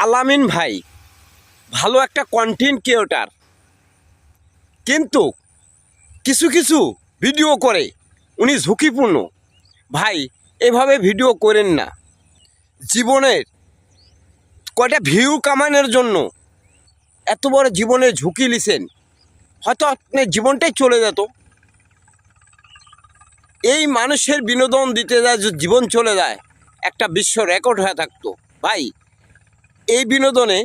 আলামিন ভাই ভালো একটা কন্টেন্ট ক্রিয়েটর, কিন্তু কিছু কিছু ভিডিও করে উনি ঝুঁকিপূর্ণ। ভাই এভাবে ভিডিও করেন না। জীবনের কয়টা ভিউ কামানোর জন্য এত বড় জীবনের ঝুঁকি নিছেন, হয়তো আপনার জীবনটাই চলে যেত। এই মানুষের বিনোদন দিতে যায় যে জীবন চলে যায়, একটা বিশ্ব রেকর্ড হয়ে থাকতো। ভাই এই বিনোদনে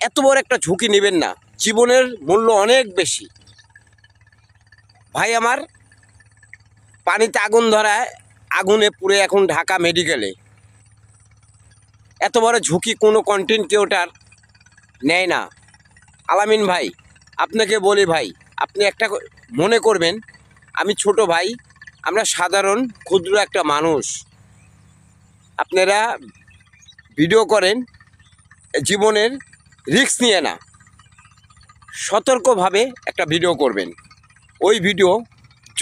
এত বড় একটা ঝুঁকি নেবেন না, জীবনের মূল্য অনেক বেশি। ভাই আমার পানিতে আগুন ধরায়, আগুনে পুড়ে এখন ঢাকা মেডিকেলে। এত বড় ঝুঁকি কোনো কন্টেন্ট ক্রিয়েটর নেয় না। আলামিন ভাই আপনাকে বলি, ভাই আপনি একটা মনে করবেন, আমি ছোট ভাই, আমরা সাধারণ ক্ষুদ্র একটা মানুষ। আপনারা ভিডিও করেন, জীবনের রিস্ক নিয়ে না, সতর্কভাবে একটা ভিডিও করবেন। ওই ভিডিও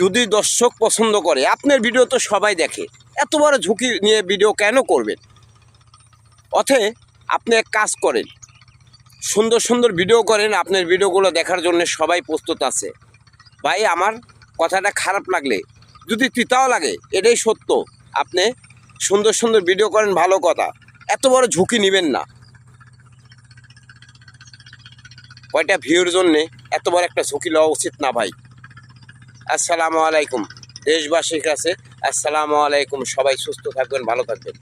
যদি দর্শক পছন্দ করে, আপনার ভিডিও তো সবাই দেখে, এত বড় ঝুঁকি নিয়ে ভিডিও কেন করবেন? অতএব আপনি এক কাজ করেন, সুন্দর সুন্দর ভিডিও করেন, আপনার ভিডিওগুলো দেখার জন্য সবাই প্রস্তুত আছে। ভাই আমার কথাটা খারাপ লাগলে, যদি তিতাও লাগে, এটাই সত্য। আপনি সুন্দর সুন্দর ভিডিও করেন, ভালো কথা, এত বড় ঝুঁকি নেবেন না। কয়টা ভিউর জন্যে এত বড় একটা ঝুঁকি লওয়া উচিত না ভাই। আসসালামু আলাইকুম। দেশবাসীর কাছে আসসালামু আলাইকুম। সবাই সুস্থ থাকবেন, ভালো থাকবেন।